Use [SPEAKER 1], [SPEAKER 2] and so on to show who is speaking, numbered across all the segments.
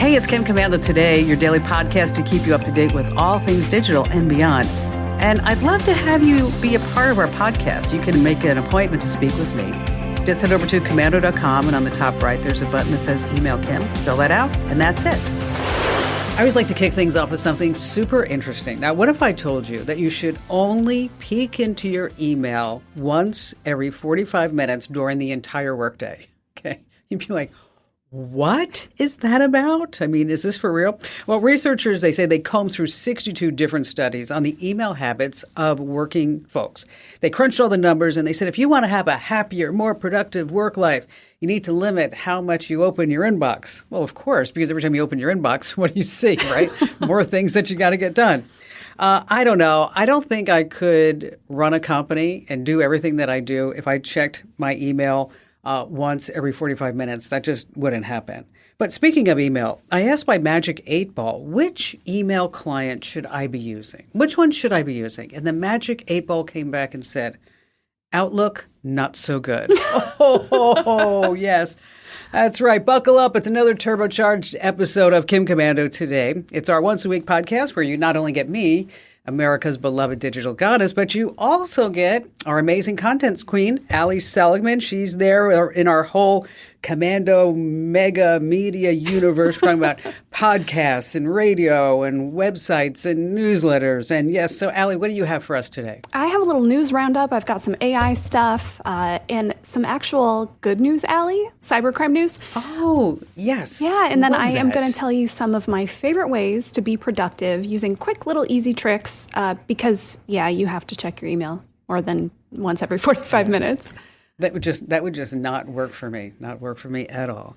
[SPEAKER 1] Hey, it's Kim Commando Today, your daily podcast to keep you up to date with all things digital and beyond. And I'd love to have you be a part of our podcast. You can make an appointment to speak with me. Just head over to commando.com, and on the top right, there's a button that says Email Kim. Fill that out, and that's it. I always like to kick things off with something super interesting. Now, what if I told you that you should only peek into your email once every 45 minutes during the entire workday? Okay. You'd be like, what is that about? I mean, is this for real? Well, researchers, they say they combed through 62 different studies on the email habits of working folks. They crunched all the numbers and they said, if you want to have a happier, more productive work life, you need to limit how much you open your inbox. Well, of course, because every time you open your inbox, what do you see, right? More things that you got to get done. I don't know. I don't think I could run a company and do everything that I do if I checked my email once every 45 minutes. That just wouldn't happen. But speaking of email, I asked my Magic 8-Ball, which email client should I be using? Which one should I be using? And the Magic 8-Ball came back and said, Outlook, not so good. Oh, yes. That's right. Buckle up. It's another turbocharged episode of Kim Commando Today. It's our once-a-week podcast where you not only get me, America's beloved digital goddess, but you also get our amazing content queen, Ali Seligman. She's there in our whole Commando mega media universe. We're talking about podcasts and radio and websites and newsletters. And yes, so Ali, what do you have for us today?
[SPEAKER 2] I have a little news roundup. I've got some AI stuff and some actual good news, Ali, cybercrime news.
[SPEAKER 1] Oh, yes.
[SPEAKER 2] Yeah, and then I am going to tell you some of my favorite ways to be productive using quick little easy tricks because, yeah, you have to check your email more than once every 45 minutes.
[SPEAKER 1] That would just not work for me, not work for me at all.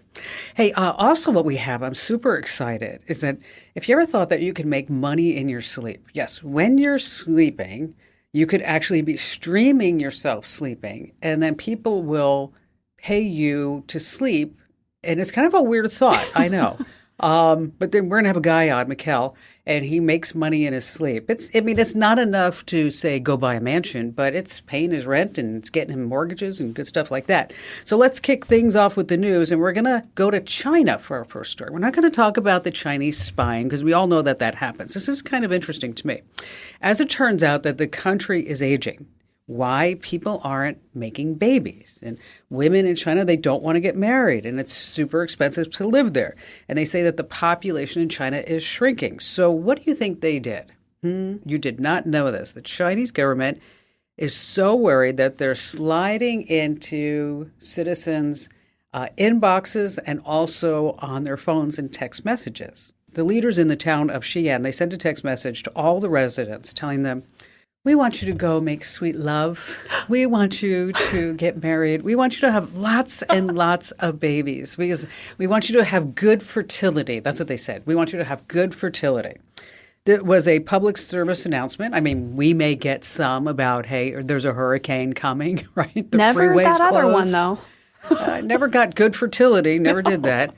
[SPEAKER 1] Hey, also what we have, I'm super excited, is that if you ever thought that you could make money in your sleep, yes, when you're sleeping, you could actually be streaming yourself sleeping, and then people will pay you to sleep, and it's kind of a weird thought, I know. But then we're going to have a guy on, Mikkel, and he makes money in his sleep. It's not enough to say go buy a mansion, but it's paying his rent and it's getting him mortgages and good stuff like that. So let's kick things off with the news, and we're going to go to China for our first story. We're not going to talk about the Chinese spying because we all know that happens. This is kind of interesting to me. As it turns out that the country is aging. Why people aren't making babies. And women in China, they don't want to get married, and it's super expensive to live there. And they say that the population in China is shrinking. So what do you think they did? You did not know this. The Chinese government is so worried that they're sliding into citizens' inboxes and also on their phones and text messages. The leaders in the town of Xi'an, they sent a text message to all the residents telling them, we want you to go make sweet love. We want you to get married. We want you to have lots and lots of babies because we want you to have good fertility. That's what they said. We want you to have good fertility. There was a public service announcement. I mean, we may get some about, hey, there's a hurricane coming, right? The
[SPEAKER 2] never
[SPEAKER 1] freeway's
[SPEAKER 2] that
[SPEAKER 1] closed.
[SPEAKER 2] Other one, though.
[SPEAKER 1] Never got good fertility. Never did that.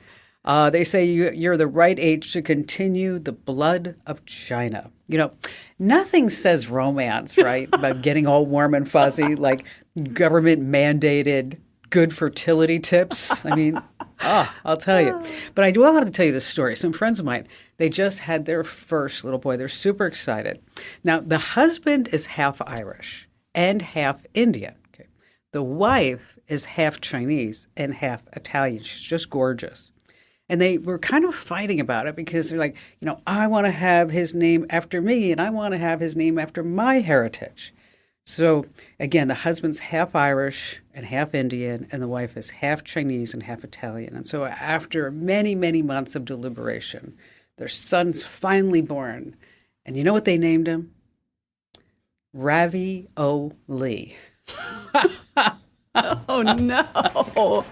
[SPEAKER 1] They say you're the right age to continue the blood of China. You know, nothing says romance, right, about getting all warm and fuzzy like government-mandated good fertility tips. I mean, I'll tell you. But I will have to tell you this story. Some friends of mine, they just had their first little boy. They're super excited. Now, the husband is half Irish and half Indian. Okay. The wife is half Chinese and half Italian. She's just gorgeous. And they were kind of fighting about it because they're like, I want to have his name after me and I want to have his name after my heritage. So again, the husband's half Irish and half Indian and the wife is half Chinese and half Italian. And so after many, many months of deliberation, their son's finally born. And you know what they named him? Ravioli.
[SPEAKER 2] Oh, no.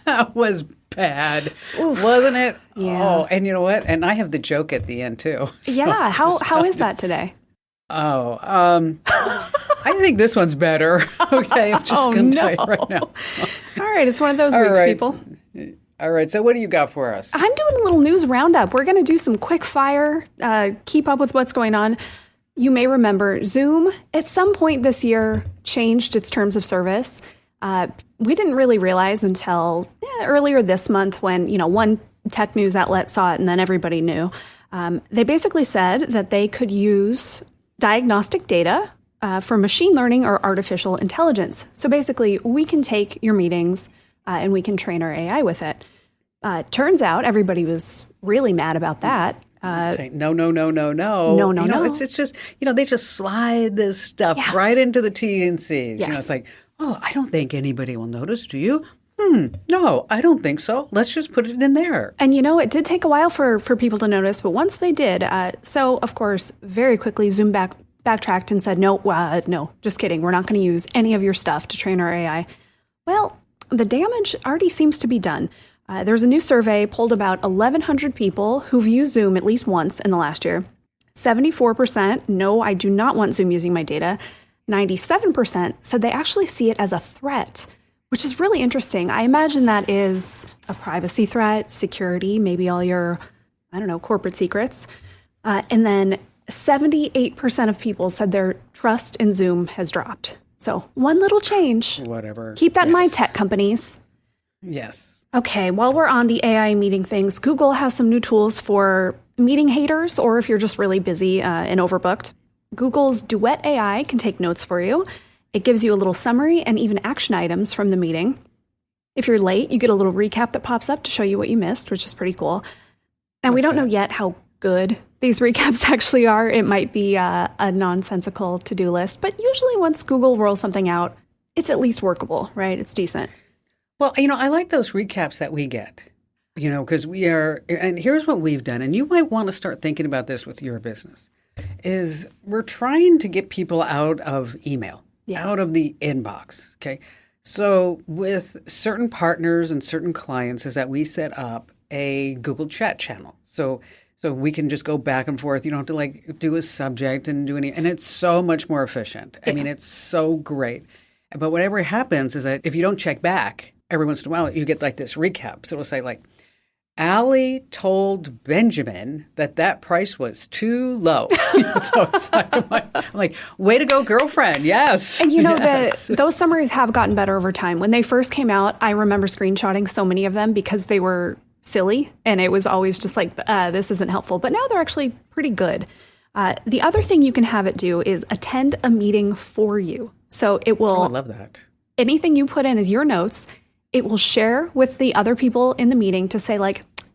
[SPEAKER 1] That was bad, wasn't it?
[SPEAKER 2] Yeah.
[SPEAKER 1] Oh, and you know what? And I have the joke at the end, too. So
[SPEAKER 2] yeah. How is that today?
[SPEAKER 1] Oh, I think this one's better. Okay, I'm just going to tell you right now.
[SPEAKER 2] All right, it's one of those weeks, people.
[SPEAKER 1] All right, so what do you got for us?
[SPEAKER 2] I'm doing a little news roundup. We're going to do some quick fire, keep up with what's going on. You may remember Zoom at some point this year changed its terms of service. We didn't really realize until earlier this month when, one tech news outlet saw it, and then everybody knew. They basically said that they could use diagnostic data for machine learning or artificial intelligence. So basically, we can take your meetings and we can train our AI with it. Turns out everybody was really mad about that.
[SPEAKER 1] No. It's just, they just slide this stuff right into the T&Cs.
[SPEAKER 2] Yes.
[SPEAKER 1] It's like, oh, I don't think anybody will notice, do you? No, I don't think so. Let's just put it in there.
[SPEAKER 2] And it did take a while for people to notice, but once they did, so of course, very quickly Zoom backtracked and said, no, just kidding. We're not going to use any of your stuff to train our AI. Well, the damage already seems to be done. There's a new survey polled about 1,100 people who've used Zoom at least once in the last year. 74%, no, I do not want Zoom using my data. 97% said they actually see it as a threat, which is really interesting. I imagine that is a privacy threat, security, maybe all your, corporate secrets. And then 78% of people said their trust in Zoom has dropped. So one little change.
[SPEAKER 1] Whatever.
[SPEAKER 2] Keep that in mind, tech companies.
[SPEAKER 1] Yes.
[SPEAKER 2] Okay, while we're on the AI meeting things, Google has some new tools for meeting haters, or if you're just really busy and overbooked. Google's Duet AI can take notes for you. It gives you a little summary and even action items from the meeting. If you're late, you get a little recap that pops up to show you what you missed, which is pretty cool. And we don't know yet how good these recaps actually are. It might be a nonsensical to-do list, but usually once Google rolls something out, it's at least workable, right? It's decent.
[SPEAKER 1] Well, I like those recaps that we get, because we are, and here's what we've done, and you might want to start thinking about this with your business, is we're trying to get people out of email, out of the inbox, okay? So with certain partners and certain clients is that we set up a Google Chat channel. So we can just go back and forth. You don't have to do a subject and do and it's so much more efficient. I mean, it's so great. But whatever happens is that if you don't check back, every once in a while, you get this recap. So it'll say Allie told Benjamin that price was too low. So it's I'm like, way to go, girlfriend. Yes.
[SPEAKER 2] And
[SPEAKER 1] yes.
[SPEAKER 2] Those summaries have gotten better over time. When they first came out, I remember screenshotting so many of them because they were silly. And it was always just this isn't helpful. But now they're actually pretty good. The other thing you can have it do is attend a meeting for you. So it will.
[SPEAKER 1] Oh, I love that.
[SPEAKER 2] Anything you put in as your notes, it will share with the other people in the meeting to say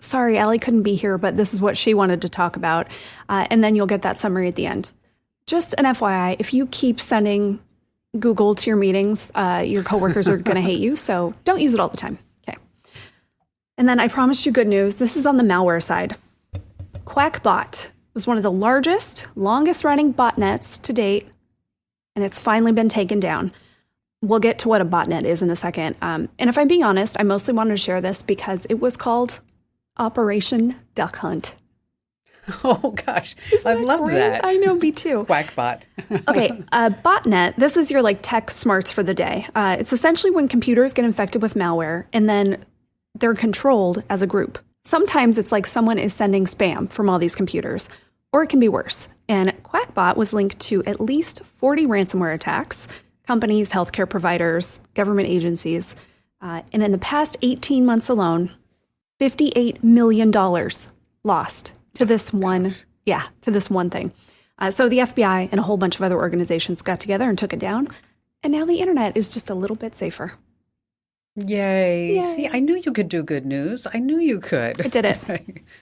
[SPEAKER 2] sorry, Allie couldn't be here, but this is what she wanted to talk about. And then you'll get that summary at the end. Just an FYI, if you keep sending Google to your meetings, your coworkers are going to hate you. So don't use it all the time. Okay. And then I promised you good news. This is on the malware side. QuackBot was one of the largest, longest running botnets to date. And it's finally been taken down. We'll get to what a botnet is in a second. And if I'm being honest, I mostly wanted to share this because it was called Operation Duck Hunt.
[SPEAKER 1] Oh, gosh. I love
[SPEAKER 2] great?
[SPEAKER 1] that.
[SPEAKER 2] I know, me too.
[SPEAKER 1] Quackbot.
[SPEAKER 2] Okay, botnet, this is your tech smarts for the day. It's essentially when computers get infected with malware and then they're controlled as a group. Sometimes it's someone is sending spam from all these computers, or it can be worse. And Quackbot was linked to at least 40 ransomware attacks, companies, healthcare providers, government agencies. And in the past 18 months alone, $58 million lost to this one thing. So the FBI and a whole bunch of other organizations got together and took it down. And now the internet is just a little bit safer.
[SPEAKER 1] Yay. See, I knew you could do good news. I knew you could.
[SPEAKER 2] I did it.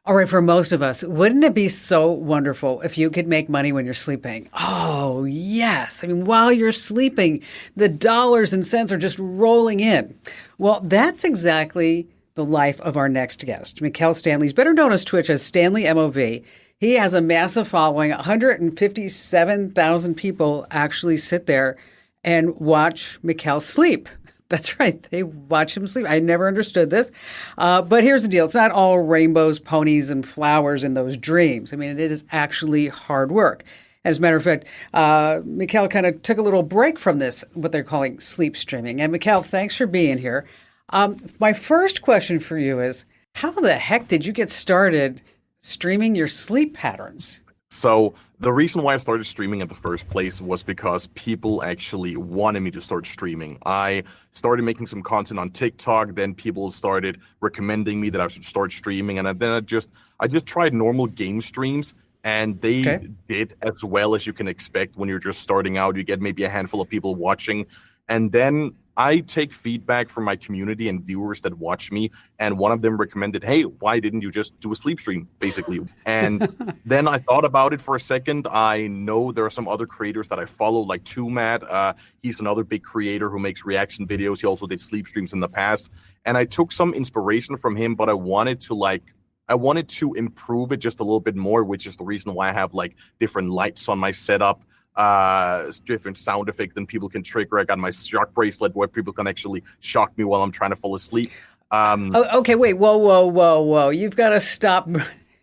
[SPEAKER 1] All right, for most of us, wouldn't it be so wonderful if you could make money when you're sleeping? Oh, yes. I mean, while you're sleeping, the dollars and cents are just rolling in. Well, that's exactly the life of our next guest. Mikkel Stanley's better known on Twitch as StanleyMOV. He has a massive following. 157,000 people actually sit there and watch Mikkel sleep. That's right. They watch him sleep. I never understood this. But here's the deal. It's not all rainbows, ponies, and flowers in those dreams. I mean, it is actually hard work. As a matter of fact, Mikkel kind of took a little break from this, what they're calling sleep streaming. And Mikkel, thanks for being here. My first question for you is, how the heck did you get started streaming your sleep patterns?
[SPEAKER 3] So the reason why I started streaming in the first place was because people actually wanted me to start streaming. I started making some content on TikTok, then people started recommending me that I should start streaming, and then I just tried normal game streams, and they
[SPEAKER 1] Okay.
[SPEAKER 3] did as well as you can expect when you're just starting out. You get maybe a handful of people watching, and then I take feedback from my community and viewers that watch me, and one of them recommended, "Hey, why didn't you just do a sleep stream?" Basically, and then I thought about it for a second. I know there are some other creators that I follow, like Matt. He's another big creator who makes reaction videos. He also did sleep streams in the past, and I took some inspiration from him, but I wanted to improve it just a little bit more, which is the reason why I have like different lights on my setup, different sound effect than people can trigger. I got my shock bracelet where people can actually shock me while I'm trying to fall asleep.
[SPEAKER 1] Oh, okay, wait, whoa, whoa, whoa, whoa! You've got to stop.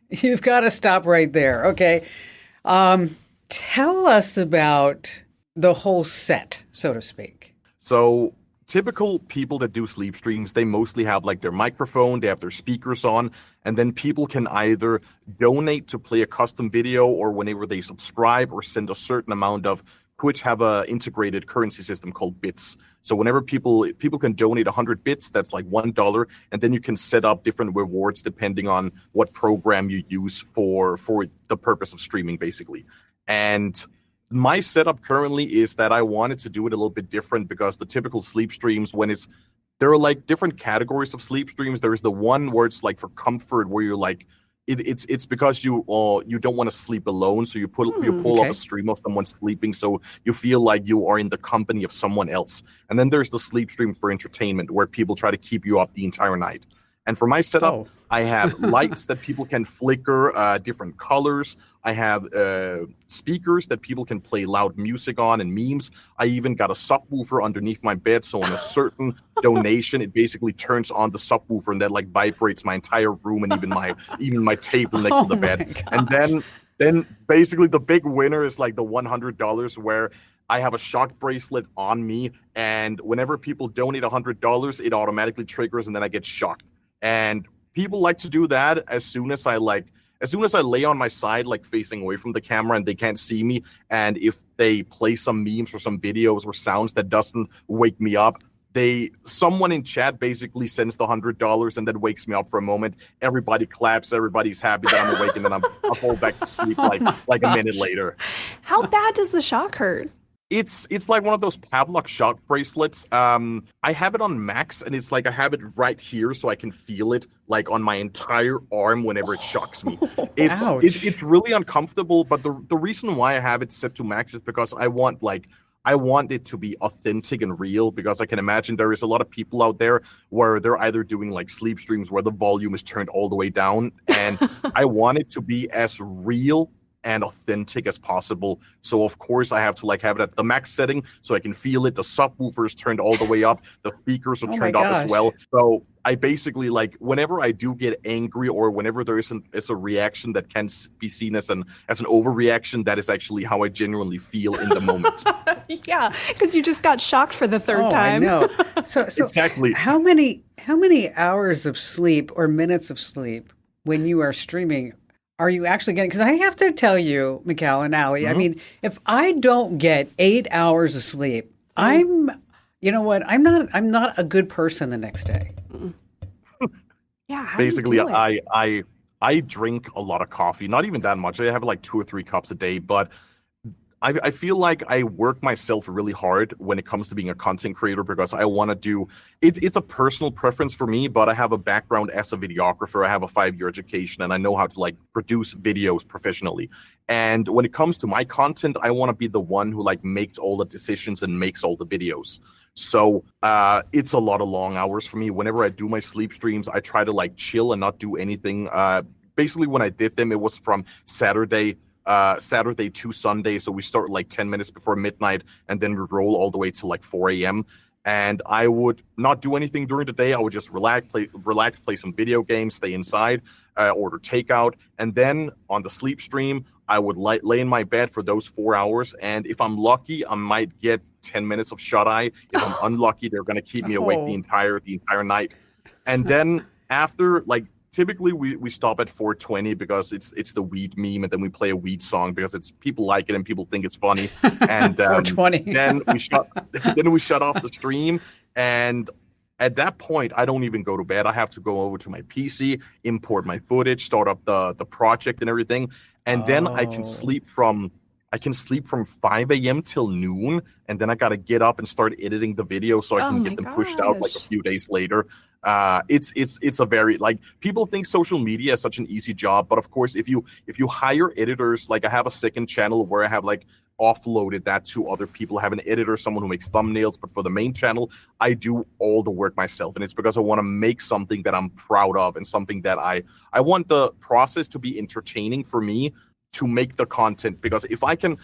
[SPEAKER 1] You've got to stop right there. Okay, tell us about the whole set, so to speak.
[SPEAKER 3] So typical people that do sleep streams, they mostly have like their microphone, they have their speakers on, and then people can either donate to play a custom video, or whenever they subscribe or send a certain amount of Twitch have a integrated currency system called bits. So whenever people can donate 100 bits, that's like $1, and then you can set up different rewards depending on what program you use for the purpose of streaming, basically. And my setup currently is that I wanted to do it a little bit different, because the typical sleep streams, there are like different categories of sleep streams. There is the one where it's like for comfort, where you're like, it's because you don't want to sleep alone, so you pull
[SPEAKER 1] Okay.
[SPEAKER 3] up a stream of someone sleeping, so you feel like you are in the company of someone else. And then there's the sleep stream for entertainment, where people try to keep you up the entire night. And for my setup,
[SPEAKER 1] Oh.
[SPEAKER 3] I have lights that people can flicker, different colors. I have speakers that people can play loud music on, and memes. I even got a subwoofer underneath my bed, so on a certain donation, it basically turns on the subwoofer, and that like vibrates my entire room, and even my table next to the
[SPEAKER 1] my
[SPEAKER 3] bed.
[SPEAKER 1] God.
[SPEAKER 3] And then basically the big winner is like the $100, where I have a shock bracelet on me, and whenever people donate $100, it automatically triggers, and then I get shocked. And people like to do that as soon as I lay on my side, like facing away from the camera, and they can't see me. And if they play some memes or some videos or sounds that doesn't wake me up, someone in chat basically sends the $100 and then wakes me up for a moment. Everybody claps, everybody's happy that I'm awake, and then I fall back to sleep like a minute later.
[SPEAKER 2] How bad does the shock hurt?
[SPEAKER 3] It's like one of those Pavlok shock bracelets. I have it on max, and it's like I have it right here, so I can feel it like on my entire arm whenever it shocks me.
[SPEAKER 1] Ouch.
[SPEAKER 3] It's really uncomfortable, but the reason why I have it set to max is because I want it to be authentic and real, because I can imagine there is a lot of people out there where they're either doing like sleep streams where the volume is turned all the way down, and I want it to be as real and authentic as possible. So of course I have to like have it at the max setting so I can feel it. The subwoofer is turned all the way up. The speakers are
[SPEAKER 1] Oh my
[SPEAKER 3] turned up as
[SPEAKER 1] gosh.
[SPEAKER 3] well. So I basically like, whenever I do get angry, or whenever there is a reaction that can be seen as an overreaction, that is actually how I genuinely feel in the moment.
[SPEAKER 2] Yeah, because you just got shocked for the third time.
[SPEAKER 1] I know. So
[SPEAKER 3] Exactly.
[SPEAKER 1] how many hours of sleep or minutes of sleep when you are streaming are you actually getting? Because I have to tell you, Mikhail and Ali, I mean, if I don't get 8 hours of sleep, you know what? I'm not a good person the next day.
[SPEAKER 2] Yeah, how
[SPEAKER 3] Basically,
[SPEAKER 2] do you do it?
[SPEAKER 3] I drink a lot of coffee, not even that much. I have like 2 or 3 cups a day, but I feel like I work myself really hard when it comes to being a content creator, because I want to do it. It's a personal preference for me, but I have a background as a videographer. I have a 5-year education, and I know how to like produce videos professionally. And when it comes to my content, I want to be the one who like makes all the decisions and makes all the videos. So it's a lot of long hours for me. Whenever I do my sleep streams, I try to like chill and not do anything. Basically, when I did them, it was from Saturday to Sunday. So we start like 10 minutes before midnight, and then we roll all the way to like 4 a.m. And I would not do anything during the day. I would just relax, play some video games, stay inside, order takeout. And then on the sleep stream, I would lay in my bed for those 4 hours. And if I'm lucky, I might get 10 minutes of shut eye. If I'm unlucky, they're going to keep me awake the entire night. And then after like typically we stop at 420 because it's the weed meme, and then we play a weed song because it's people like it and people think it's funny. And
[SPEAKER 1] 420.
[SPEAKER 3] then we shut off the stream, and at that point I don't even go to bed. I have to go over to my PC, import my footage, start up the project and everything, and then I can sleep from 5 a.m. till noon, and then I got to get up and start editing the video so I can get them pushed out like a few days later. It's a very, like, people think social media is such an easy job, but of course, if you hire editors, like I have a second channel where I have like offloaded that to other people. I have an editor, someone who makes thumbnails, but for the main channel, I do all the work myself, and it's because I want to make something that I'm proud of and something that I want the process to be entertaining for me to make the content, because if I can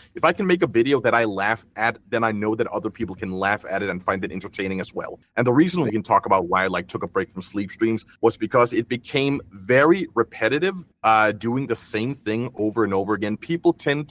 [SPEAKER 3] make a video that I laugh at, then I know that other people can laugh at it and find it entertaining as well. And the reason we can talk about why I took a break from sleep streams was because it became very repetitive, doing the same thing over and over again. People tend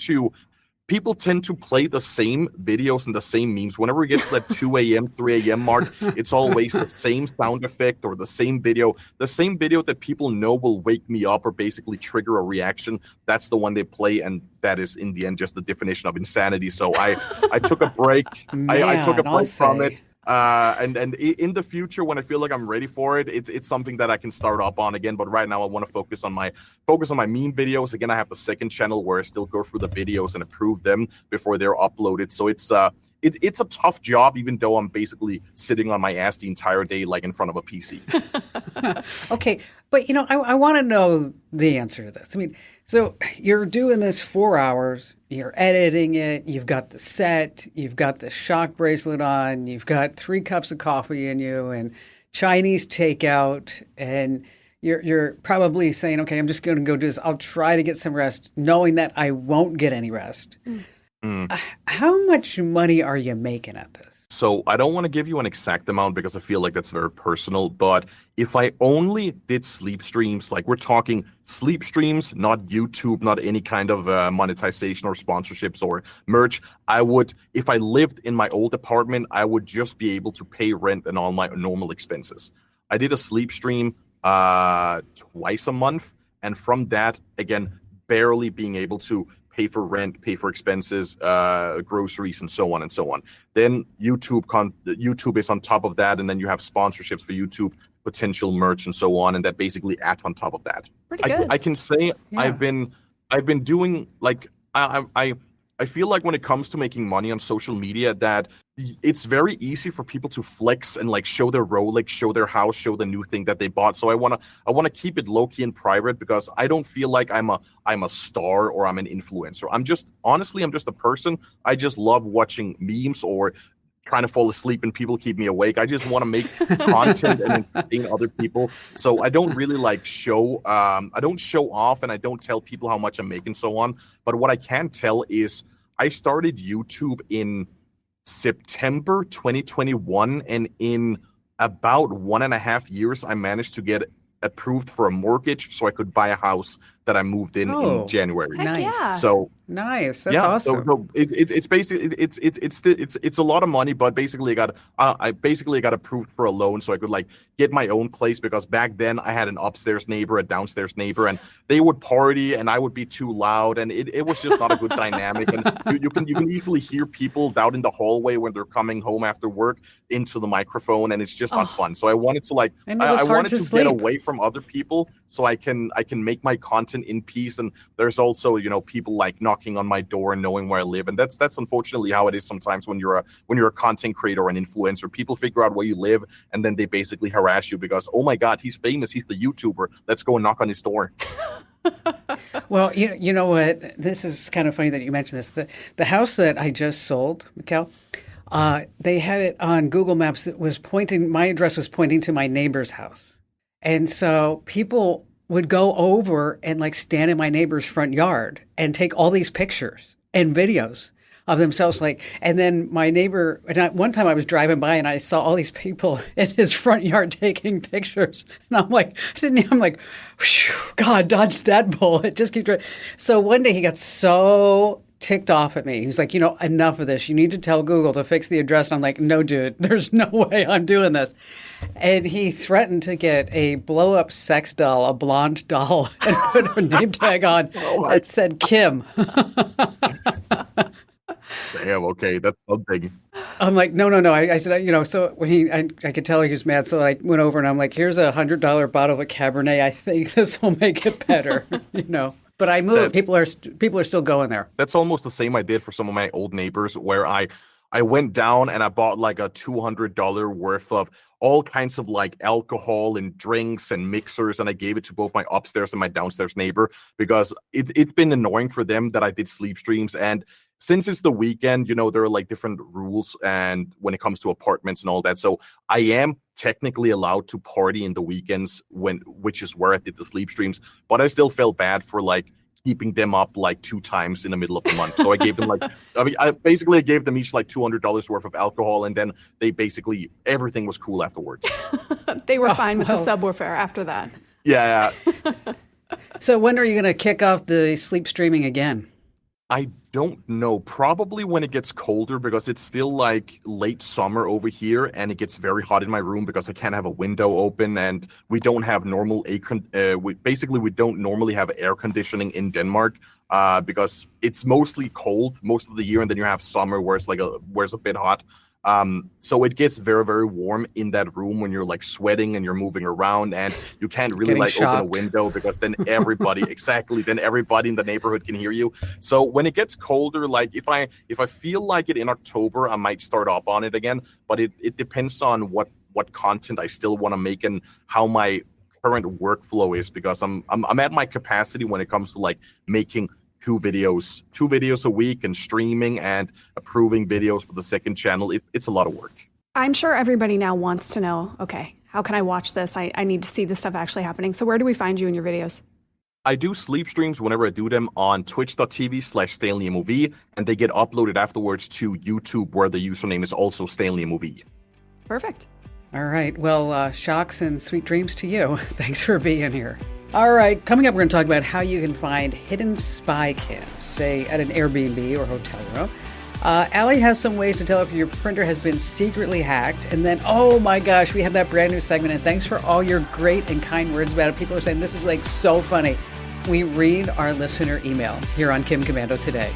[SPEAKER 3] to play the same videos and the same memes. Whenever it gets to that 2 a.m., 3 a.m. mark, it's always the same sound effect or the same video that people know will wake me up or basically trigger a reaction. That's the one they play, and that is in the end just the definition of insanity. So I took a break. I took a break from it. And in the future, when I feel like I'm ready for it, it's something that I can start up on again. But right now, I want to focus on my meme videos. Again, I have the second channel where I still go through the videos and approve them before they're uploaded. So it's a tough job, even though I'm basically sitting on my ass the entire day, like in front of a PC.
[SPEAKER 1] Okay, but I want to know the answer to this. I mean, so you're doing this 4 hours, you're editing it, you've got the set, you've got the shock bracelet on, you've got 3 cups of coffee in you and Chinese takeout, and you're probably saying, okay, I'm just going to go do this. I'll try to get some rest, knowing that I won't get any rest. How much money are you making at this?
[SPEAKER 3] So I don't want to give you an exact amount because I feel like that's very personal. But if I only did sleep streams, like we're talking sleep streams, not YouTube, not any kind of monetization or sponsorships or merch, I would, if I lived in my old apartment, I would just be able to pay rent and all my normal expenses. I did a sleep stream twice a month. And from that, again, barely being able to pay for rent, pay for expenses, groceries, and so on and so on. Then YouTube is on top of that, and then you have sponsorships for YouTube, potential merch, and so on, and that basically adds on top of that.
[SPEAKER 2] Pretty good.
[SPEAKER 3] I can say I've been doing, like, I feel like when it comes to making money on social media, that it's very easy for people to flex and like show their Rolex, show their house, show the new thing that they bought. So I wanna keep it low key and private, because I don't feel like I'm a star or I'm an influencer. I'm just a person. I just love watching memes or trying to fall asleep and people keep me awake. I just want to make content and entertain other people. So I don't really I don't show off, and I don't tell people how much I'm making, so on. But what I can tell is I started YouTube in September 2021, and in about 1.5 years, I managed to get approved for a mortgage so I could buy a house that I moved in January.
[SPEAKER 2] Heck
[SPEAKER 1] Nice.
[SPEAKER 2] yeah.
[SPEAKER 3] So
[SPEAKER 1] Nice. That's awesome.
[SPEAKER 3] So it's basically it's a lot of money, but basically I got approved for a loan so I could like get my own place, because back then I had an upstairs neighbor, a downstairs neighbor, and they would party and I would be too loud, and it was just not a good dynamic. And you can easily hear people out in the hallway when they're coming home after work into the microphone, and it's just not fun. So I wanted to I wanted to get away from other people so I can make my content in peace. And there's also people like knocking on my door and knowing where I live, and that's unfortunately how it is sometimes when you're a content creator or an influencer. People figure out where you live, and then they basically harass you because, oh my God, he's famous, he's the YouTuber, let's go and knock on his door.
[SPEAKER 1] Well, you know what? This is kind of funny that you mentioned this. The house that I just sold, Mikkel, they had it on Google Maps that was my address was pointing to my neighbor's house. And so people would go over and like stand in my neighbor's front yard and take all these pictures and videos of themselves. And then my neighbor, one time I was driving by and I saw all these people in his front yard taking pictures. And I'm like, God, dodge that bullet. Just keep driving. So one day he got so ticked off at me. He's like, enough of this. You need to tell Google to fix the address. And I'm like, no, dude, there's no way I'm doing this. And he threatened to get a blow-up sex doll, a blonde doll, and put a name tag on that said Kim.
[SPEAKER 3] Damn, okay, that's something.
[SPEAKER 1] I'm like, no. I said, so when I could tell he was mad. So I went over and I'm like, here's a $100 bottle of Cabernet. I think this will make it better, But I moved. People are still going there.
[SPEAKER 3] That's almost the same I did for some of my old neighbors, where I went down and I bought like a $200 worth of all kinds of like alcohol and drinks and mixers, and I gave it to both my upstairs and my downstairs neighbor because it's been annoying for them that I did sleep streams. And since it's the weekend, there are like different rules and when it comes to apartments and all that. So I am technically allowed to party in the weekends which is where I did the sleep streams, but I still felt bad for like keeping them up like 2 times in the middle of the month. So I gave them I gave them each like $200 worth of alcohol, and then they basically, everything was cool afterwards.
[SPEAKER 2] They were fine with the subwoofer after that.
[SPEAKER 3] Yeah.
[SPEAKER 1] So when are you going to kick off the sleep streaming again?
[SPEAKER 3] I don't know. Probably when it gets colder, because it's still like late summer over here and it gets very hot in my room because I can't have a window open, and we don't have normal we don't normally have air conditioning in Denmark because it's mostly cold most of the year, and then you have summer where it's a bit hot. So it gets very, very warm in that room when you're like sweating and you're moving around, and you can't really open a window because then everybody in the neighborhood can hear you. So when it gets colder, like if I feel like it in October, I might start up on it again, but it depends on what content I still want to make and how my current workflow is, because I'm at my capacity when it comes to like making two videos a week and streaming and approving videos for the second channel. It's a lot of work.
[SPEAKER 2] I'm sure everybody now wants to know, okay, how can I watch this? I need to see this stuff actually happening. So where do we find you in your videos?
[SPEAKER 3] I do sleep streams whenever I do them on twitch.tv/StanleyMOV, and they get uploaded afterwards to YouTube, where the username is also StanleyMOV.
[SPEAKER 2] Perfect.
[SPEAKER 1] All right. Well, shocks and sweet dreams to you. Thanks for being here. All right, coming up, we're going to talk about how you can find hidden spy cams, say at an Airbnb or hotel room. Allie has some ways to tell if your printer has been secretly hacked. And then, oh my gosh, we have that brand new segment. And thanks for all your great and kind words about it. People are saying this is like so funny. We read our listener email here on Kim Commando today.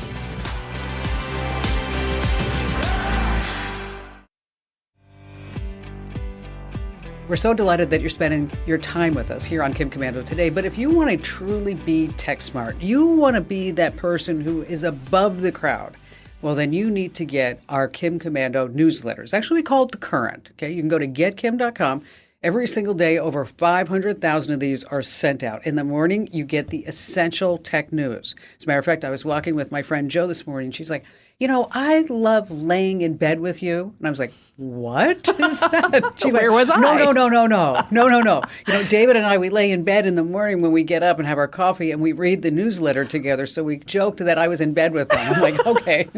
[SPEAKER 1] We're so delighted that you're spending your time with us here on Kim Commando today. But if you want to truly be tech smart, you want to be that person who is above the crowd, well, then you need to get our Kim Commando newsletters. Actually called The Current. Okay, you can go to getkim.com. Every single day, over 500,000 of these are sent out. In the morning, you get the essential tech news. As a matter of fact, I was walking with my friend Jo this morning. She's like, I love laying in bed with you. And I was like, what is that?
[SPEAKER 2] Where was I?
[SPEAKER 1] No. David and I, we lay in bed in the morning when we get up and have our coffee, and we read the newsletter together. So we joked that I was in bed with them. I'm like, okay,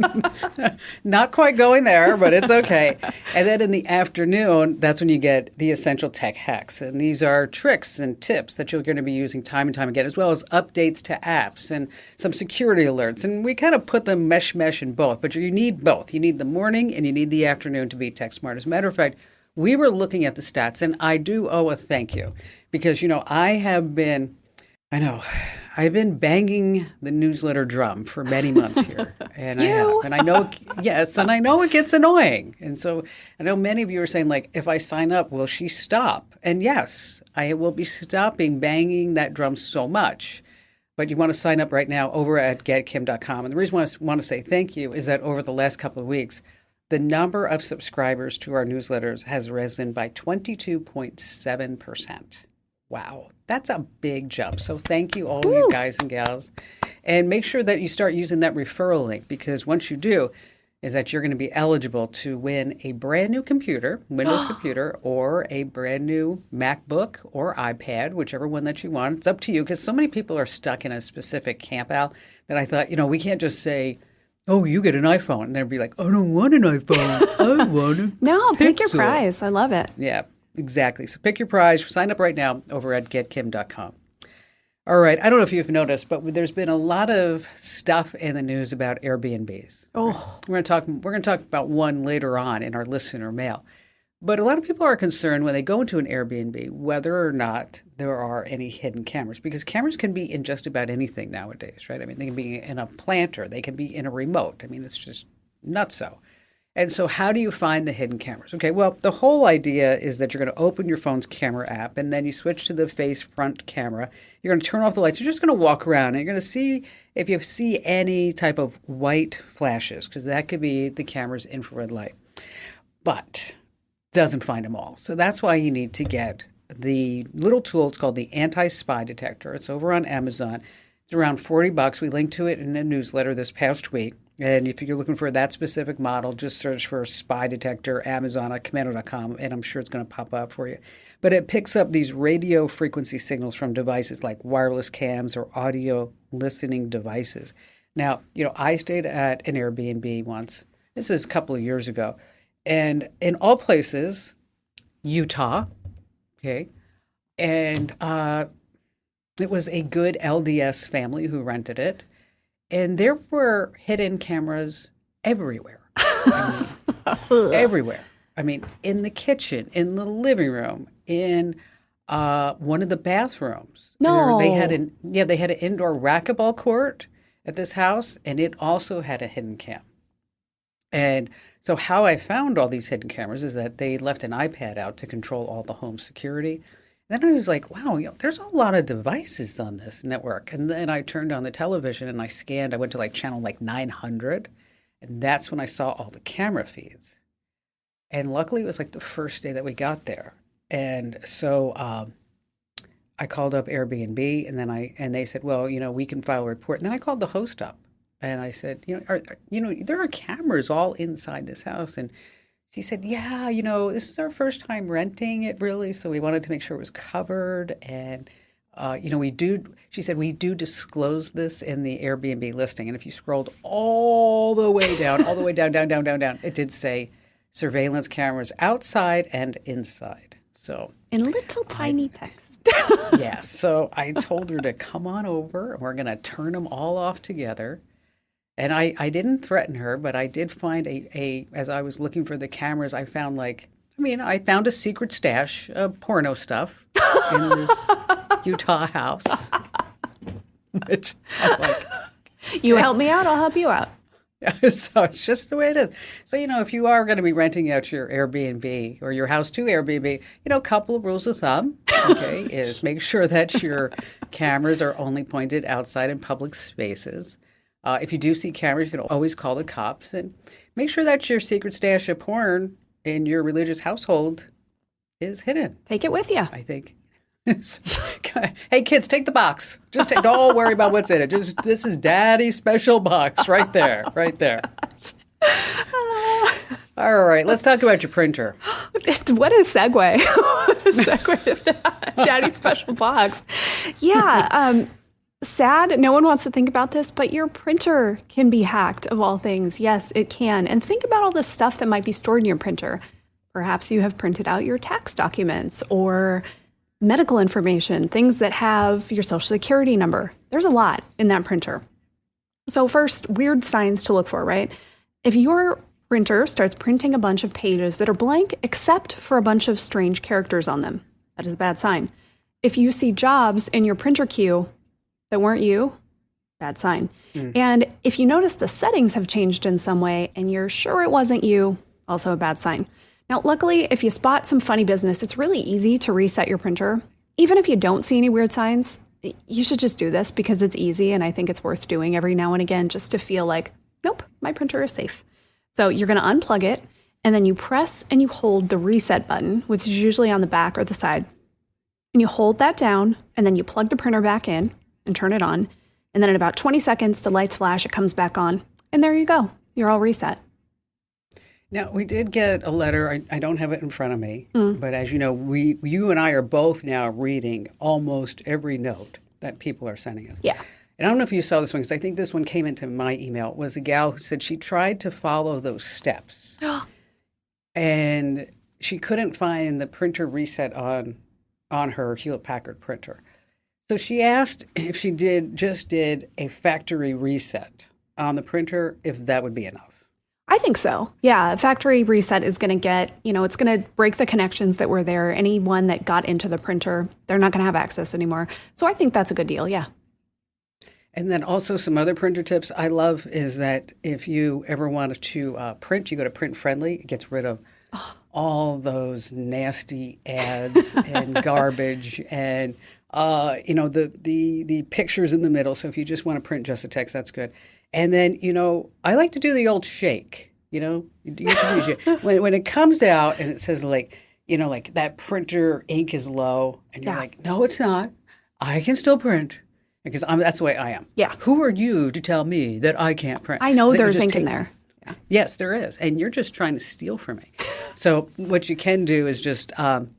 [SPEAKER 1] not quite going there, but it's okay. And then in the afternoon, that's when you get the essential tech hacks. And these are tricks and tips that you're going to be using time and time again, as well as updates to apps and some security alerts. And we kind of put them mesh in both, but you need both. You need the morning and you need the afternoon to be tech smart. As a matter of fact, we were looking at the stats, and I do owe a thank you because, I've been banging the newsletter drum for many months here. And I know, yes, and I know it gets annoying. And so I know many of you are saying, like, if I sign up, will she stop? And yes, I will be stopping banging that drum so much. But you want to sign up right now over at getkim.com. And the reason I want to say thank you is that over the last couple of weeks, the number of subscribers to our newsletters has risen by 22.7%. Wow, that's a big jump. So thank you, all you guys and gals. And make sure that you start using that referral link, because once you do, is that you're going to be eligible to win a brand new computer, Windows computer, or a brand new MacBook or iPad, whichever one that you want. It's up to you, because so many people are stuck in a specific camp, Al, that I thought, we can't just say, oh, you get an iPhone. And they'd be like, I don't want an iPhone. I want a
[SPEAKER 2] No, pick your
[SPEAKER 1] Pixel.
[SPEAKER 2] prize. I love it.
[SPEAKER 1] Yeah, exactly. So pick your prize. Sign up right now over at getkim.com. All right. I don't know if you've noticed, but there's been a lot of stuff in the news about Airbnbs.
[SPEAKER 2] Oh,
[SPEAKER 1] We're going to talk about one later on in our listener mail. But a lot of people are concerned when they go into an Airbnb whether or not there are any hidden cameras, because cameras can be in just about anything nowadays, right? I mean, they can be in a planter, they can be in a remote. I mean, it's just nutso. And so how do you find the hidden cameras? Okay, well, the whole idea is that you're going to open your phone's camera app and then you switch to the face front camera. You're going to turn off the lights. You're just going to walk around and you're going to see if you see any type of white flashes, because that could be the camera's infrared light. But doesn't find them all. So that's why you need to get the little tool. It's called the anti-spy detector. It's over on Amazon. It's around $40. We linked to it in a newsletter this past week. And if you're looking for that specific model, just search for spy detector, Amazon at commando.com, and I'm sure it's going to pop up for you. But it picks up these radio frequency signals from devices like wireless cams or audio listening devices. Now, I stayed at an Airbnb once. This is a couple of years ago. And in all places, Utah, okay, and it was a good LDS family who rented it. And there were hidden cameras everywhere. I mean, everywhere. I mean, in the kitchen, in the living room, in one of the bathrooms.
[SPEAKER 2] No.
[SPEAKER 1] They had an indoor racquetball court at this house, and it also had a hidden cam. And so how I found all these hidden cameras is that they left an iPad out to control all the home security. Then I was like, wow, there's a lot of devices on this network. And then I turned on the television and I scanned. I went to channel 900. And that's when I saw all the camera feeds. And luckily, it was the first day that we got there. And so I called up Airbnb and they said, well, we can file a report. And then I called the host up and I said, there are cameras all inside this house. And she said, yeah, this is our first time renting it, really, so we wanted to make sure it was covered. And, she said, we do disclose this in the Airbnb listing. And if you scrolled all the way down, down, it did say surveillance cameras outside and inside. So
[SPEAKER 2] in little tiny text.
[SPEAKER 1] Yeah, so I told her to come on over, and we're going to turn them all off together. And I didn't threaten her, but I did find as I was looking for the cameras, I found I found a secret stash of porno stuff in this Utah house. Which
[SPEAKER 2] You help me out, I'll help you out.
[SPEAKER 1] So it's just the way it is. So, if you are going to be renting out your Airbnb or your house to Airbnb, a couple of rules of thumb, okay, is make sure that your cameras are only pointed outside in public spaces. If you do see cameras, you can always call the cops, and make sure that your secret stash of porn in your religious household is hidden.
[SPEAKER 2] Take it with you.
[SPEAKER 1] I think. Hey, kids, take the box. Just don't worry about what's in it. This is Daddy's special box right there, right there. All right, let's talk about your printer.
[SPEAKER 2] What a segue. What a segue to that. Daddy's special box. Yeah. Sad, no one wants to think about this, but your printer can be hacked, of all things. Yes, it can. And think about all the stuff that might be stored in your printer. Perhaps you have printed out your tax documents or medical information, things that have your social security number. There's a lot in that printer. So first, weird signs to look for, right? If your printer starts printing a bunch of pages that are blank except for a bunch of strange characters on them, that is a bad sign. If you see jobs in your printer queue that weren't you, bad sign. And if you notice the settings have changed in some way and you're sure it wasn't you, also a bad sign. Now, luckily, if you spot some funny business, it's really easy to reset your printer. Even if you don't see any weird signs, you should just do this because it's easy and I think it's worth doing every now and again just to feel like, nope, my printer is safe. So you're going to unplug it and then you press and you hold the reset button, which is usually on the back or the side. And you hold that down and then you plug the printer back in and turn it on. And then in about 20 seconds, the lights flash, it comes back on. And there you go. You're all reset.
[SPEAKER 1] Now, we did get a letter. I don't have it in front of me. But as you know, you and I are both now reading almost every note that people are sending us.
[SPEAKER 2] Yeah.
[SPEAKER 1] And I don't know if you saw this one, because I think this one came into my email. It was a gal who said she tried to follow those steps. And she couldn't find the printer reset on her Hewlett-Packard printer. So she asked if she did a factory reset on the printer, if that would be enough.
[SPEAKER 2] I think so. Yeah, a factory reset is going to it's going to break the connections that were there. Anyone that got into the printer, they're not going to have access anymore. So I think that's a good deal, yeah.
[SPEAKER 1] And then also some other printer tips I love is that if you ever want to print, you go to Print Friendly. It gets rid of all those nasty ads and garbage and the pictures in the middle. So if you just want to print just a text, that's good. And then, I like to do the old shake, when it comes out and it says like that printer ink is low and you're like, no, it's not. I can still print because that's the way I am.
[SPEAKER 2] Yeah.
[SPEAKER 1] Who are you to tell me that I can't print?
[SPEAKER 2] I know there's ink in there.
[SPEAKER 1] Yeah. Yes, there is. And you're just trying to steal from me. So what you can do is just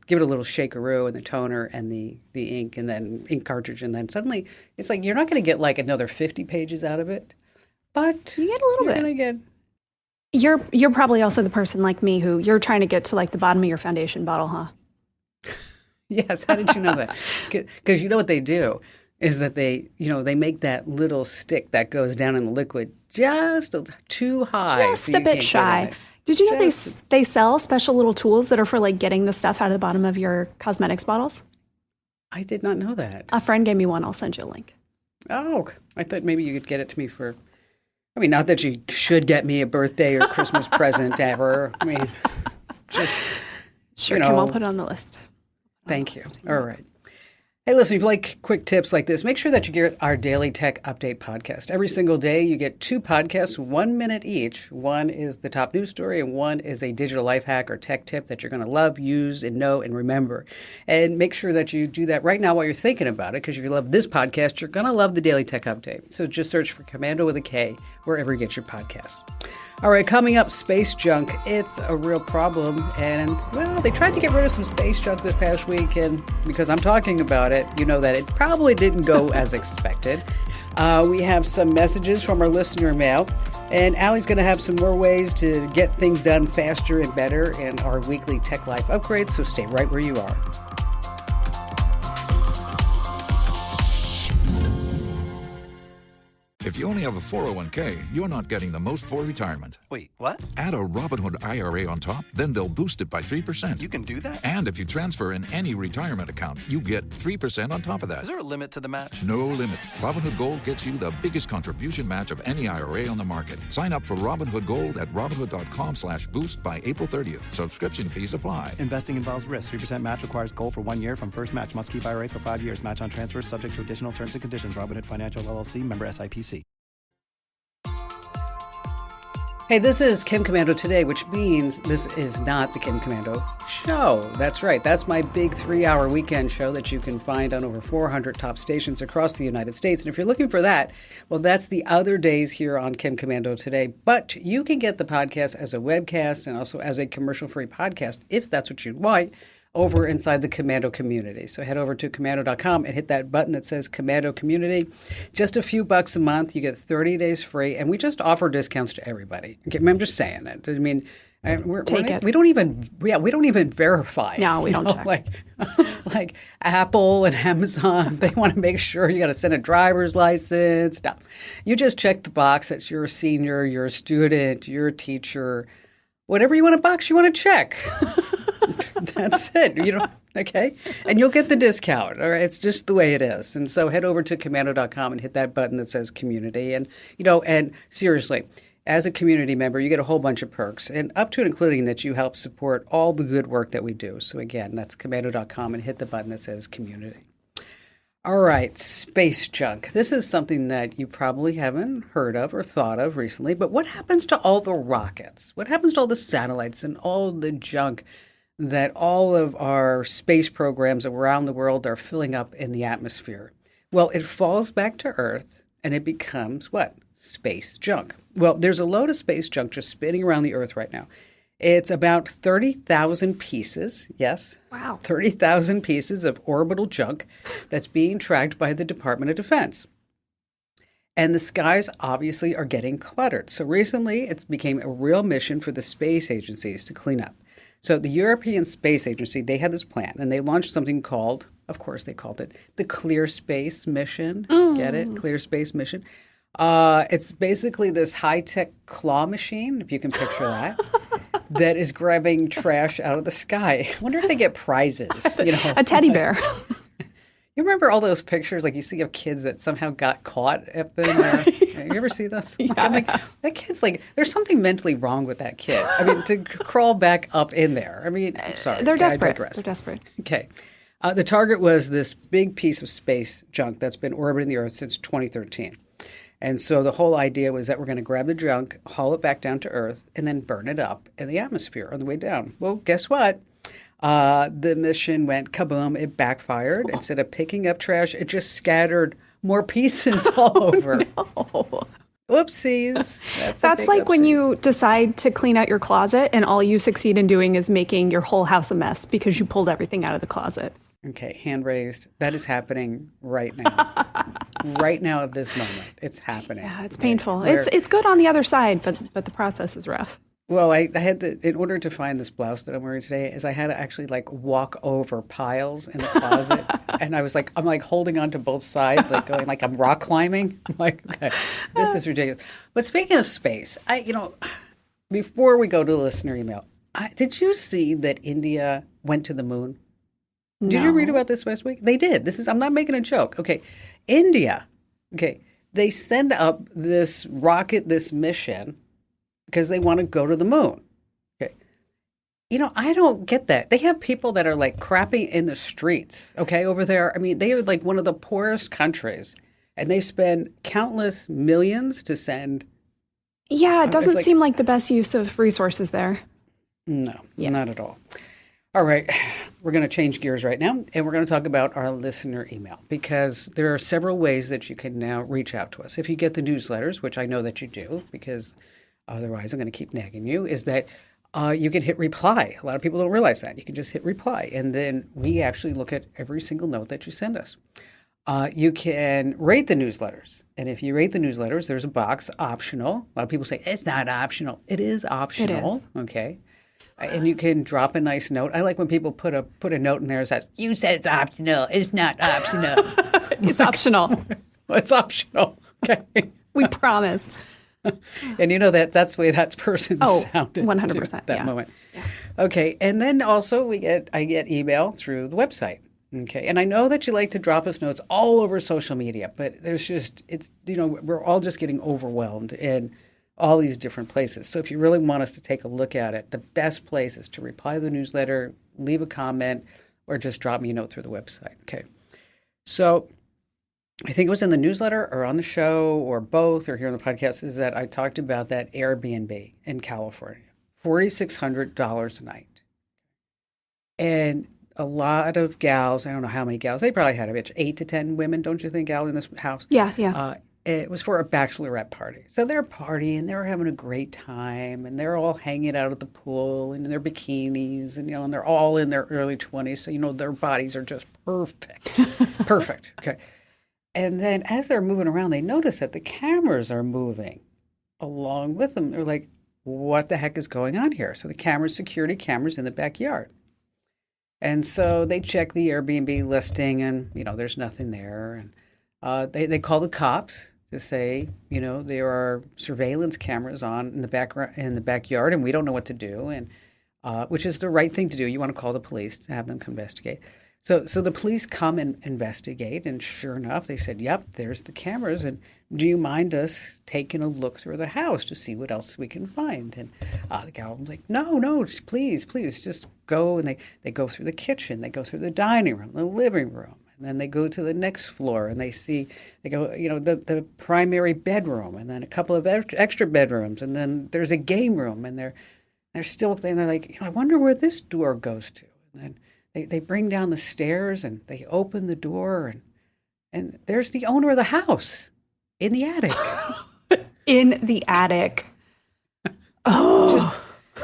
[SPEAKER 1] give it a little shakeroo and the toner and the ink and then ink cartridge. And then suddenly it's like you're not going to get like another 50 pages out of it. But
[SPEAKER 2] you get a little bit.
[SPEAKER 1] Gonna get...
[SPEAKER 2] You're probably also the person like me who you're trying to get to like the bottom of your foundation bottle, huh?
[SPEAKER 1] Yes. How did you know that? Because you know what they do is that they make that little stick that goes down in the liquid just too high.
[SPEAKER 2] Just a bit shy. Did you know they sell special little tools that are for like getting the stuff out of the bottom of your cosmetics bottles?
[SPEAKER 1] I did not know that.
[SPEAKER 2] A friend gave me one. I'll send you a link.
[SPEAKER 1] Oh, I thought maybe you could get it to me for... I mean, not that you should get me a birthday or Christmas present ever. I mean, just,
[SPEAKER 2] Sure, Kim, I'll put it on the list.
[SPEAKER 1] Thank you. All right. Hey, listen, if you like quick tips like this, make sure that you get our Daily Tech Update podcast. Every single day, you get 2 podcasts, 1 minute each. One is the top news story, and one is a digital life hack or tech tip that you're going to love, use, and know, and remember. And make sure that you do that right now while you're thinking about it, because if you love this podcast, you're going to love the Daily Tech Update. So just search for Commando with a K wherever you get your podcasts. All right, coming up, space junk. It's a real problem. And, well, they tried to get rid of some space junk this past week. And because I'm talking about it, you know that it probably didn't go as expected. We have some messages from our listener mail. And Allie's going to have some more ways to get things done faster and better in our weekly Tech Life upgrades. So stay right where you are.
[SPEAKER 4] If you only have a 401k, you're not getting the most for retirement.
[SPEAKER 5] Wait, what?
[SPEAKER 4] Add a Robinhood IRA on top, then they'll boost it by 3%.
[SPEAKER 5] You can do that?
[SPEAKER 4] And if you transfer in any retirement account, you get 3% on top of that.
[SPEAKER 5] Is there a limit to the match?
[SPEAKER 4] No limit. Robinhood Gold gets you the biggest contribution match of any IRA on the market. Sign up for Robinhood Gold at Robinhood.com/boost by April 30th. Subscription fees apply.
[SPEAKER 5] Investing involves risk. 3% match requires gold for 1 year from first match. Must keep IRA for 5 years. Match on transfers subject to additional terms and conditions. Robinhood Financial LLC, member SIPC.
[SPEAKER 1] Hey, this is Kim Commando Today, which means this is not the Kim Commando Show. That's right. That's my big 3-hour weekend show that you can find on over 400 top stations across the United States. And if you're looking for that, well, that's the other days here on Kim Commando Today. But you can get the podcast as a webcast and also as a commercial-free podcast, if that's what you want, over inside the Commando community. So head over to commando.com and hit that button that says Commando Community. Just a few bucks a month. You get 30 days free. And we just offer discounts to everybody. Okay, I'm just saying it. I mean, we don't even verify.
[SPEAKER 2] No, we don't check.
[SPEAKER 1] Like Apple and Amazon, they want to make sure you got to send a driver's license. No. You just check the box that you're a senior, you're a student, you're a teacher, whatever you want a box you want to check. That's it. Okay? And you'll get the discount. All right? It's just the way it is. And so head over to commando.com and hit that button that says community. And, and seriously, as a community member, you get a whole bunch of perks, and up to and including that you help support all the good work that we do. So again, that's commando.com and hit the button that says community. All right, space junk. This is something that you probably haven't heard of or thought of recently, but what happens to all the rockets? What happens to all the satellites and all the junk that all of our space programs around the world are filling up in the atmosphere? Well, it falls back to Earth and it becomes what? Space junk. Well, there's a load of space junk just spinning around the Earth right now. It's about 30,000 pieces, yes.
[SPEAKER 2] Wow.
[SPEAKER 1] 30,000 pieces of orbital junk that's being tracked by the Department of Defense. And the skies obviously are getting cluttered. So recently it's became a real mission for the space agencies to clean up. So the European Space Agency, they had this plan, and they launched something called of course, they called it the Clear Space Mission. Get it? Clear Space Mission. It's basically this high-tech claw machine, if you can picture that, that is grabbing trash out of the sky. I wonder if they get prizes.
[SPEAKER 2] A teddy bear.
[SPEAKER 1] You remember all those pictures, like you see of kids that somehow got caught up in there? You ever see those? I'm like, that kid's like, there's something mentally wrong with that kid. I mean, to crawl back up in there. I mean, sorry.
[SPEAKER 2] They're
[SPEAKER 1] I
[SPEAKER 2] desperate.
[SPEAKER 1] digress.
[SPEAKER 2] They're desperate.
[SPEAKER 1] Okay. The target was this big piece of space junk that's been orbiting the Earth since 2013. And so the whole idea was that we're going to grab the junk, haul it back down to Earth, and then burn it up in the atmosphere on the way down. Well, guess what? The mission went kaboom. It backfired. Instead of picking up trash, it just scattered more pieces all over.
[SPEAKER 2] No.
[SPEAKER 1] Whoopsies.
[SPEAKER 2] That's like when you decide to clean out your closet and all you succeed in doing is making your whole house a mess because you pulled everything out of the closet.
[SPEAKER 1] Okay, hand raised. That is happening right now. Right now at this moment. It's happening.
[SPEAKER 2] Yeah, it's painful. It's good on the other side, but the process is rough.
[SPEAKER 1] Well, I had to, in order to find this blouse that I'm wearing today, is I had to actually like walk over piles in the closet. And I'm like holding on to both sides, like going like I'm rock climbing. I'm like, okay, this is ridiculous. But speaking of space, before we go to the listener email, did you see that India went to the moon? Did you read about this last week? They did. I'm not making a joke. Okay. India. Okay. They send up this rocket, this mission, because they want to go to the moon. Okay. I don't get that. They have people that are like crapping in the streets, okay, over there. I mean, they are like one of the poorest countries, and they spend countless millions to send.
[SPEAKER 2] Yeah, it doesn't seem like the best use of resources there.
[SPEAKER 1] No, not at all. All right, we're going to change gears right now, and we're going to talk about our listener email, because there are several ways that you can now reach out to us. If you get the newsletters, which I know that you do, because otherwise I'm going to keep nagging you, is that you can hit reply. A lot of people don't realize that. You can just hit reply, and then we actually look at every single note that you send us. You can rate the newsletters, and if you rate the newsletters, there's a box, optional. A lot of people say, it's not optional. It is optional. It is. Okay. And you can drop a nice note. I like when people put a note in there that says, you said it's optional. It's not optional.
[SPEAKER 2] It's optional.
[SPEAKER 1] Well, it's optional. Okay.
[SPEAKER 2] We promised.
[SPEAKER 1] And that's the way that person sounded.
[SPEAKER 2] 100%.
[SPEAKER 1] At that moment. Yeah. Okay. And then also I get email through the website. Okay. And I know that you like to drop us notes all over social media, but we're all just getting overwhelmed in all these different places. So if you really want us to take a look at it, the best place is to reply to the newsletter, leave a comment, or just drop me a note through the website. Okay. So I think it was in the newsletter or on the show or both or here on the podcast is that I talked about that Airbnb in California, $4,600 a night. And a lot of gals, I don't know how many gals, they probably had 8 to 10 women, don't you think, Al, in this house?
[SPEAKER 2] Yeah.
[SPEAKER 1] It was for a bachelorette party. So they're partying, they're having a great time, and they're all hanging out at the pool and in their bikinis, and and they're all in their early 20s. So, their bodies are just perfect. Perfect. Okay. And then as they're moving around, they notice that the cameras are moving along with them. They're like, what the heck is going on here? So the security cameras in the backyard. And so they check the Airbnb listing and, there's nothing there. And they call the cops to say, there are surveillance cameras on in the backyard, and we don't know what to do, and which is the right thing to do. You want to call the police to have them come investigate. So the police come and investigate, and sure enough, they said, "Yep, there's the cameras, and do you mind us taking a look through the house to see what else we can find?" And the gal was like, "No, please, just go." And they go through the kitchen, they go through the dining room, the living room. And then they go to the next floor and they go, the primary bedroom and then a couple of extra bedrooms. And then there's a game room and they're like, I wonder where this door goes to. And then they bring down the stairs and they open the door and there's the owner of the house in the attic.
[SPEAKER 2] In the attic. Oh.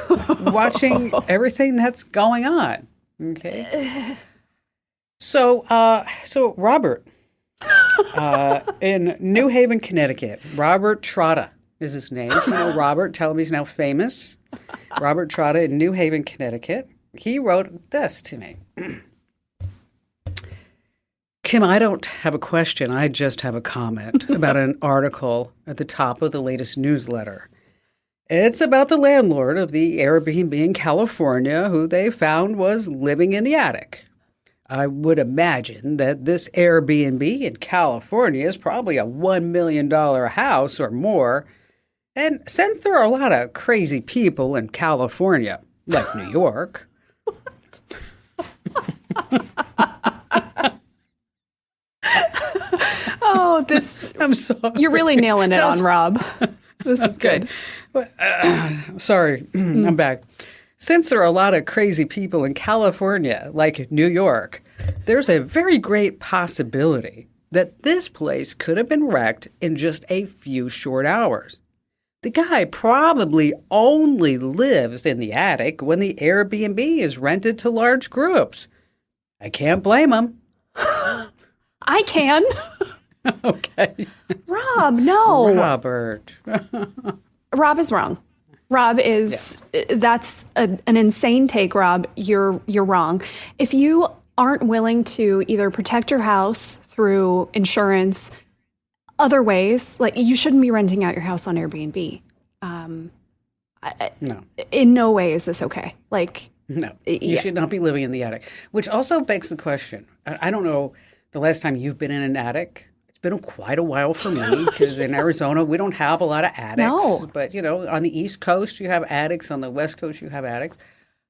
[SPEAKER 1] Just watching everything that's going on. Okay. So Robert, in New Haven, Connecticut, Robert Trotta is his name. Robert, tell him he's now famous. Robert Trotta in New Haven, Connecticut. He wrote this to me. Kim, I don't have a question. I just have a comment about an article at the top of the latest newsletter. It's about the landlord of the Airbnb in California who they found was living in the attic. I would imagine that this Airbnb in California is probably a $1 million house or more. And since there are a lot of crazy people in California, like New York.
[SPEAKER 2] Oh, this.
[SPEAKER 1] I'm sorry.
[SPEAKER 2] You're really nailing it on Rob. This is
[SPEAKER 1] Okay.
[SPEAKER 2] good.
[SPEAKER 1] Sorry, I'm back. Since there are a lot of crazy people in California, like New York, there's a very great possibility that this place could have been wrecked in just a few short hours. The guy probably only lives in the attic when the Airbnb is rented to large groups. I can't blame him.
[SPEAKER 2] I can.
[SPEAKER 1] Okay.
[SPEAKER 2] Rob, no.
[SPEAKER 1] Robert.
[SPEAKER 2] Rob is wrong. Rob is that's an insane take, Rob. You're wrong. If you aren't willing to either protect your house through insurance, other ways, like you shouldn't be renting out your house on Airbnb.
[SPEAKER 1] No.
[SPEAKER 2] In no way is this okay. Like,
[SPEAKER 1] No, you should not be living in the attic, which also begs the question. I don't know the last time you've been in an attic. It's been quite a while for me because in Arizona, we don't have a lot of attics.
[SPEAKER 2] No.
[SPEAKER 1] But, on the East Coast, you have attics. On the West Coast, you have attics.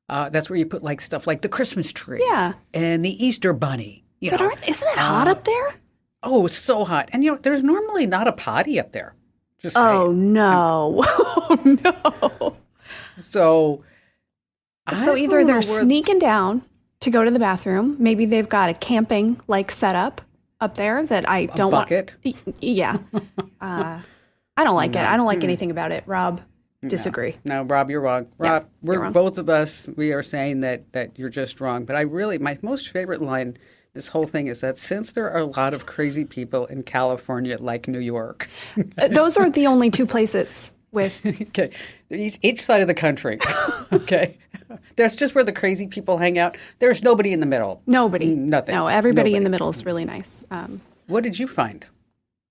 [SPEAKER 1] That's where you put like stuff like the Christmas tree.
[SPEAKER 2] Yeah.
[SPEAKER 1] And the Easter bunny.
[SPEAKER 2] Isn't it hot up there?
[SPEAKER 1] Oh, it's so hot. And, there's normally not a potty up there. Just
[SPEAKER 2] Oh,
[SPEAKER 1] saying.
[SPEAKER 2] no. Oh, no.
[SPEAKER 1] So
[SPEAKER 2] Either
[SPEAKER 1] don't know
[SPEAKER 2] they're
[SPEAKER 1] where-
[SPEAKER 2] sneaking down to go to the bathroom. Maybe they've got a camping like setup up there that I don't
[SPEAKER 1] bucket?
[SPEAKER 2] want. Yeah. I don't like it. I don't like anything about it. Rob, disagree.
[SPEAKER 1] No, Rob, you're wrong. Rob,
[SPEAKER 2] you're
[SPEAKER 1] we're
[SPEAKER 2] wrong.
[SPEAKER 1] both of us. We are saying that you're just wrong. But my most favorite line, this whole thing, is that since there are a lot of crazy people in California, like New York,
[SPEAKER 2] Those are the only two places with.
[SPEAKER 1] okay, each side of the country, okay, that's just where the crazy people hang out. There's nobody in the middle.
[SPEAKER 2] Nobody.
[SPEAKER 1] Nothing.
[SPEAKER 2] No, everybody in
[SPEAKER 1] Nobody.
[SPEAKER 2] the middle is really nice.
[SPEAKER 1] What did you find?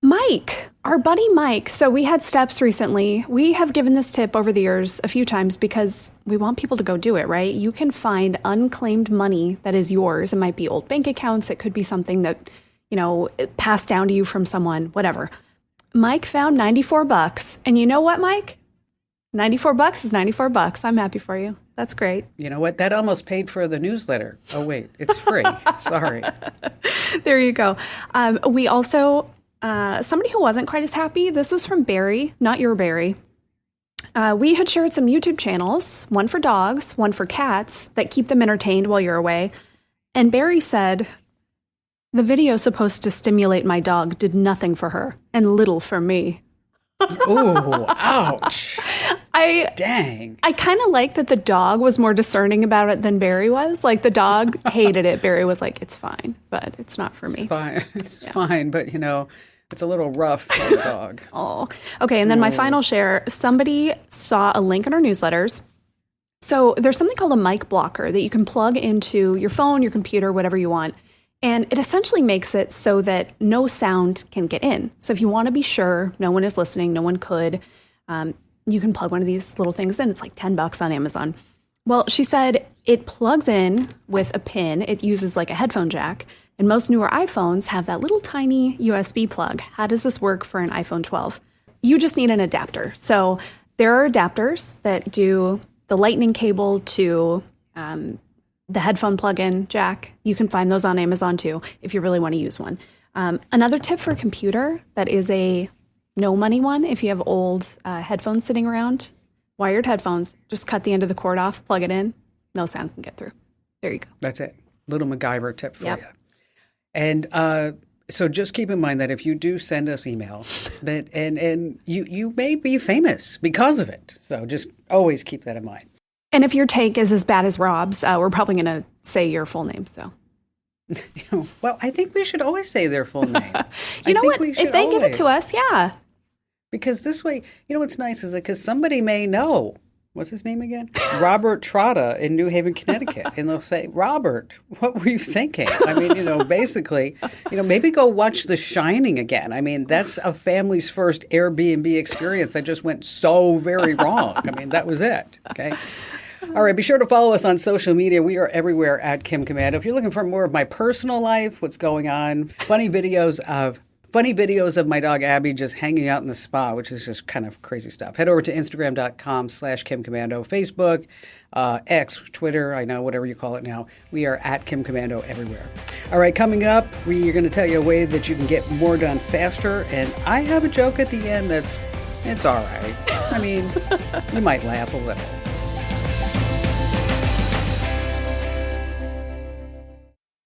[SPEAKER 2] Mike, our buddy Mike. So we had steps recently. We have given this tip over the years a few times because we want people to go do it, right? You can find unclaimed money that is yours. It might be old bank accounts. It could be something that, passed down to you from someone, whatever. Mike found $94. And you know what, Mike? $94 is $94. I'm happy for you. That's great.
[SPEAKER 1] You know what? That almost paid for the newsletter. Oh, wait, it's free. Sorry.
[SPEAKER 2] There you go. We also, somebody who wasn't quite as happy, this was from Barry, not your Barry. We had shared some YouTube channels, one for dogs, one for cats, that keep them entertained while you're away. And Barry said, the video supposed to stimulate my dog did nothing for her and little for me.
[SPEAKER 1] Oh, ouch. Dang.
[SPEAKER 2] I kind of like that the dog was more discerning about it than Barry was. Like the dog hated it. Barry was like, it's fine, but it's not for me.
[SPEAKER 1] Fine. It's fine, but it's a little rough for the dog.
[SPEAKER 2] Oh, okay. And then my final share, somebody saw a link in our newsletters. So there's something called a mic blocker that you can plug into your phone, your computer, whatever you want. And it essentially makes it so that no sound can get in. So if you want to be sure no one is listening, no one could, you can plug one of these little things in. It's like $10 on Amazon. Well, she said it plugs in with a pin. It uses like a headphone jack. And most newer iPhones have that little tiny USB plug. How does this work for an iPhone 12? You just need an adapter. So there are adapters that do the lightning cable to the headphone plug-in jack. You can find those on Amazon too if you really want to use one. Another tip for a computer that is a no money one, if you have old headphones sitting around, wired headphones, just cut the end of the cord off, plug it in, no sound can get through. There you go.
[SPEAKER 1] That's it. Little MacGyver tip for
[SPEAKER 2] Yep.
[SPEAKER 1] you. And so just keep in mind that if you do send us email, that and you may be famous because of it. So just always keep that in mind.
[SPEAKER 2] And if your take is as bad as Rob's, we're probably going to say your full name. So,
[SPEAKER 1] Well, I think we should always say their full name.
[SPEAKER 2] you know what? If they give it to us, yeah.
[SPEAKER 1] Because this way, what's nice is that because somebody may know what's his name again? Robert Trotta in New Haven, Connecticut. And they'll say, Robert, what were you thinking? I mean, basically, maybe go watch The Shining again. I mean, that's a family's first Airbnb experience that just went so very wrong. I mean, that was it. Okay. All right, be sure to follow us on social media. We are everywhere at Kim Komando. If you're looking for more of my personal life, what's going on, funny videos of my dog Abby just hanging out in the spa, which is just kind of crazy stuff. Head over to Instagram.com/Kim Komando, Facebook, X, Twitter, I know, whatever you call it now. We are at Kim Komando everywhere. All right, coming up, we are going to tell you a way that you can get more done faster. And I have a joke at the end it's all right. I mean, you might laugh a little.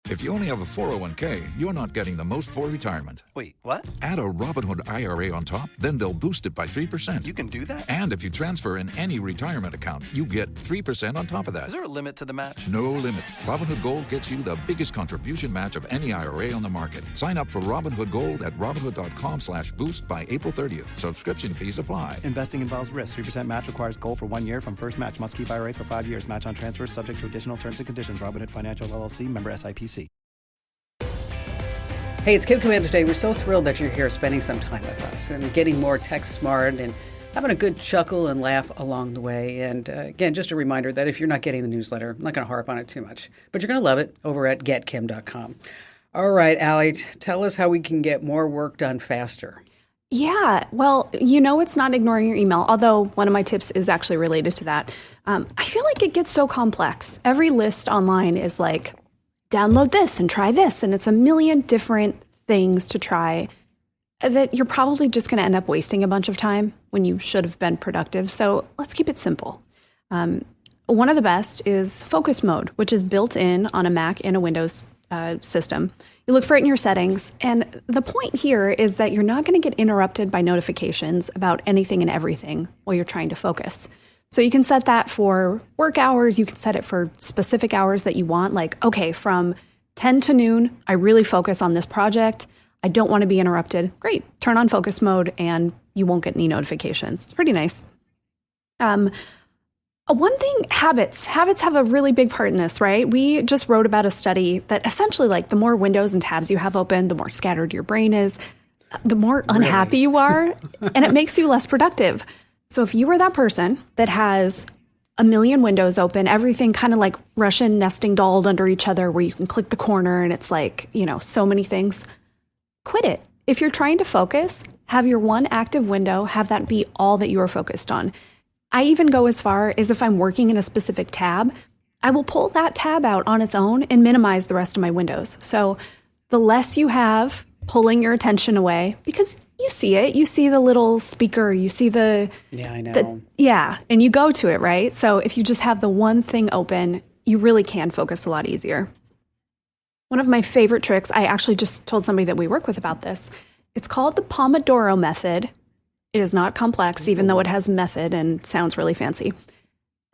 [SPEAKER 4] If you only have a 401k, you're not getting the most for retirement.
[SPEAKER 5] Wait, what?
[SPEAKER 4] Add a Robinhood IRA on top, then they'll boost it by 3%.
[SPEAKER 5] You can do that?
[SPEAKER 4] And if you transfer in any retirement account, you get 3% on top of that.
[SPEAKER 5] Is there a limit to the match?
[SPEAKER 4] No limit. Robinhood Gold gets you the biggest contribution match of any IRA on the market. Sign up for Robinhood Gold at Robinhood.com/boost by April 30th. Subscription fees apply.
[SPEAKER 5] Investing involves risk. 3% match requires gold for 1 year from first match. Must keep IRA for 5 years. Match on transfers subject to additional terms and conditions. Robinhood Financial LLC, member SIPC.
[SPEAKER 1] Hey, it's Kim Komando today. We're so thrilled that you're here spending some time with us and getting more tech smart and having a good chuckle and laugh along the way. And again, just a reminder that if you're not getting the newsletter, I'm not going to harp on it too much, but you're going to love it over at getkim.com. All right, Allie, tell us how we can get more work done faster.
[SPEAKER 2] Yeah, well, it's not ignoring your email, although one of my tips is actually related to that. I feel like it gets so complex. Every list online is like, download this and try this, and it's a million different things to try that you're probably just going to end up wasting a bunch of time when you should have been productive. So let's keep it simple. One of the best is focus mode, which is built in on a Mac and a Windows system. You look for it in your settings, and the point here is that you're not going to get interrupted by notifications about anything and everything while you're trying to focus. So you can set that for work hours. You can set it for specific hours that you want. Like, okay, from 10 to noon, I really focus on this project. I don't want to be interrupted. Great. Turn on focus mode and you won't get any notifications. It's pretty nice. One thing, habits. Habits have a really big part in this, right? We just wrote about a study that essentially, like, the more windows and tabs you have open, the more scattered your brain is, the more unhappy you are, and it makes you less productive. So if you were that person that has a million windows open, everything kind of like Russian nesting dolled under each other where you can click the corner and it's like, so many things, quit it. If you're trying to focus, have your one active window, have that be all that you are focused on. I even go as far as if I'm working in a specific tab, I will pull that tab out on its own and minimize the rest of my windows. So the less you have pulling your attention away, because you see it, you see the little speaker, you see the...
[SPEAKER 1] Yeah, I know.
[SPEAKER 2] And you go to it, right? So if you just have the one thing open, you really can focus a lot easier. One of my favorite tricks, I actually just told somebody that we work with about this. It's called the Pomodoro method. It is not complex, even though it has method and sounds really fancy.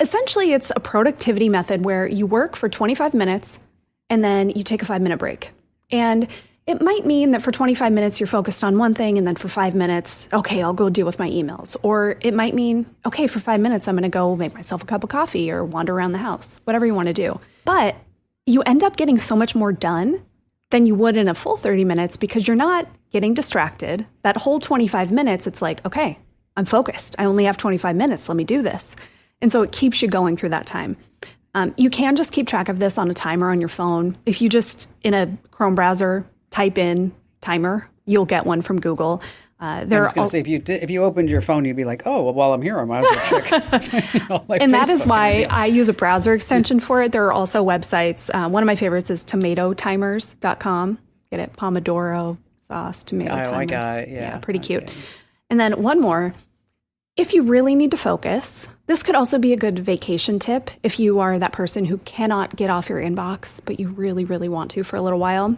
[SPEAKER 2] Essentially, it's a productivity method where you work for 25 minutes and then you take a 5-minute break. And it might mean that for 25 minutes, you're focused on one thing, and then for 5 minutes, okay, I'll go deal with my emails. Or it might mean, okay, for 5 minutes, I'm going to go make myself a cup of coffee or wander around the house, whatever you want to do. But you end up getting so much more done than you would in a full 30 minutes because you're not getting distracted. That whole 25 minutes, it's like, okay, I'm focused. I only have 25 minutes. Let me do this. And so it keeps you going through that time. You can just keep track of this on a timer on your phone. If you just, in a Chrome browser, type in timer, you'll get one from Google.
[SPEAKER 1] I was going to say, if you opened your phone, you'd be like, oh, well, while I'm here, I might as well check.
[SPEAKER 2] And that is why I use a browser extension for it. There are also websites. One of my favorites is tomatotimers.com. Get it? Pomodoro sauce, tomato timers.
[SPEAKER 1] I got it. Yeah,
[SPEAKER 2] pretty cute. And then one more. If you really need to focus, this could also be a good vacation tip if you are that person who cannot get off your inbox, but you really, really want to for a little while.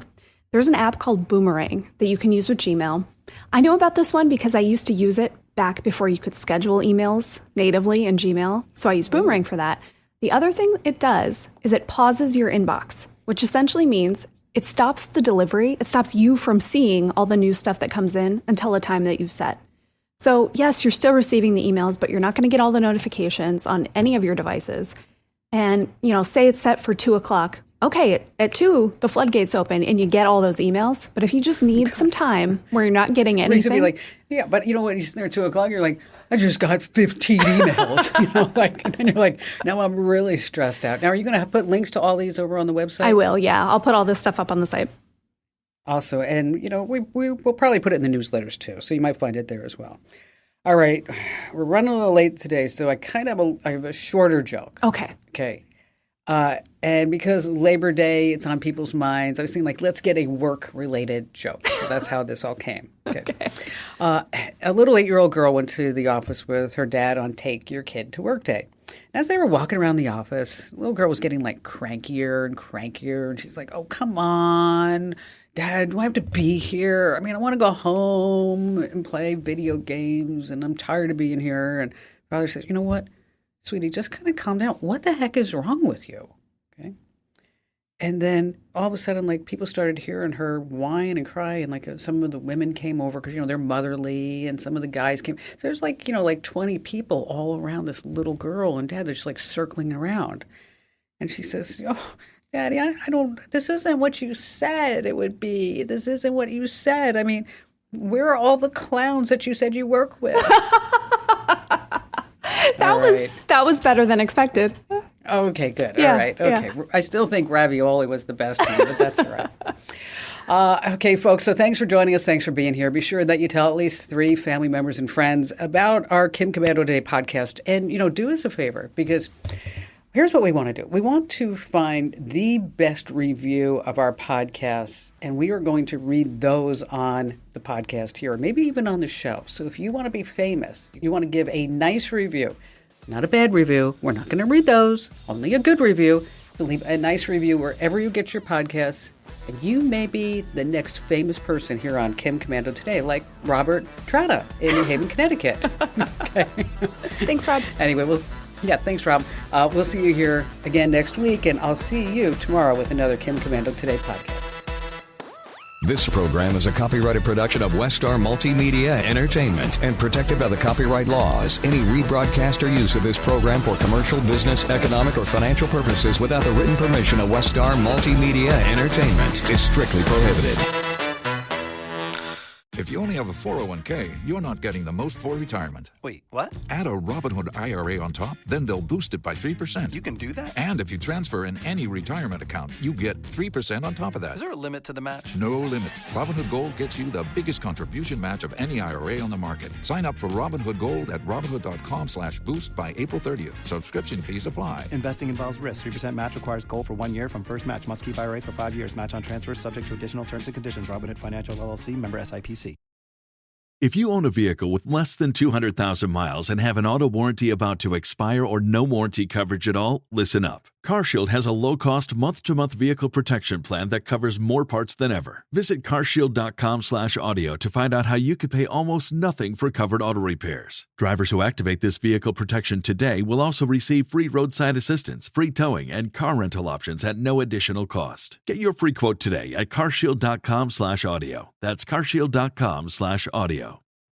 [SPEAKER 2] There's an app called Boomerang that you can use with Gmail. I know about this one because I used to use it back before you could schedule emails natively in Gmail. So I use Boomerang for that. The other thing it does is it pauses your inbox, which essentially means it stops the delivery. It stops you from seeing all the new stuff that comes in until a time that you've set. So yes, you're still receiving the emails, but you're not going to get all the notifications on any of your devices. And, say it's set for 2:00. Okay, at 2, the floodgates open and you get all those emails. But if you just need some time where you're not getting anything.
[SPEAKER 1] Be like, yeah, but when you're sitting there at 2:00, you're like, I just got 15 emails. And then you're like, now I'm really stressed out. Now, are you going to put links to all these over on the website?
[SPEAKER 2] I will, yeah. I'll put all this stuff up on the site.
[SPEAKER 1] Also, and, we'll probably put it in the newsletters too. So you might find it there as well. All right. We're running a little late today, so I have a shorter joke. Okay. And because Labor Day, it's on people's minds, I was thinking, let's get a work-related joke. So that's how this all came. Okay. A little 8-year-old girl went to the office with her dad on Take Your Kid to Work Day. And as they were walking around the office, the little girl was getting crankier and crankier. And she's like, oh, come on, Dad, do I have to be here? I mean, I want to go home and play video games, and I'm tired of being here. And father says, you know what, sweetie, just kind of calm down. What the heck is wrong with you? Okay. And then all of a sudden, people started hearing her whine and cry, and some of the women came over because, they're motherly, and some of the guys came. So there's 20 people all around this little girl, and Dad, they're just circling around. And she says, oh, Daddy, I don't, this isn't what you said it would be. This isn't what you said. I mean, where are all the clowns that you said you work with?
[SPEAKER 2] That was better than expected.
[SPEAKER 1] Okay, good.
[SPEAKER 2] Yeah,
[SPEAKER 1] all right. Okay.
[SPEAKER 2] yeah.
[SPEAKER 1] I still think ravioli was the best one, but that's all right. Okay, folks, so thanks for joining us. Thanks for being here. Be sure that you tell at least 3 family members and friends about our Kim Komando Today podcast. And, do us a favor, because here's what we want to do. We want to find the best review of our podcasts, and we are going to read those on the podcast here, or maybe even on the show. So if you want to be famous, you want to give a nice review, not a bad review. We're not going to read those. Only a good review. So leave a nice review wherever you get your podcasts, and you may be the next famous person here on Kim Komando Today, like Robert Trotta in New Haven, Connecticut. Okay.
[SPEAKER 2] Thanks, Rob.
[SPEAKER 1] Anyway, thanks, Rob. We'll see you here again next week, and I'll see you tomorrow with another Kim Komando Today podcast.
[SPEAKER 6] This program is a copyrighted production of Westar Multimedia Entertainment and protected by the copyright laws. Any rebroadcast or use of this program for commercial, business, economic, or financial purposes without the written permission of Westar Multimedia Entertainment is strictly prohibited.
[SPEAKER 4] If you only have a 401k, you're not getting the most for retirement.
[SPEAKER 5] Wait, what?
[SPEAKER 4] Add a Robinhood IRA on top, then they'll boost it by 3%.
[SPEAKER 5] You can do that?
[SPEAKER 4] And if you transfer in any retirement account, you get 3% on top of that.
[SPEAKER 5] Is there a limit to the match?
[SPEAKER 4] No limit. Robinhood Gold gets you the biggest contribution match of any IRA on the market. Sign up for Robinhood Gold at Robinhood.com/boost by April 30th. Subscription fees apply.
[SPEAKER 5] Investing involves risk. 3% match requires gold for 1 year from first match. Must keep IRA for 5 years. Match on transfers subject to additional terms and conditions. Robinhood Financial LLC, member SIPC.
[SPEAKER 7] If you own a vehicle with less than 200,000 miles and have an auto warranty about to expire or no warranty coverage at all, listen up. CarShield has a low-cost month-to-month vehicle protection plan that covers more parts than ever. Visit carshield.com/audio to find out how you could pay almost nothing for covered auto repairs. Drivers who activate this vehicle protection today will also receive free roadside assistance, free towing, and car rental options at no additional cost. Get your free quote today at carshield.com/audio. That's carshield.com/audio.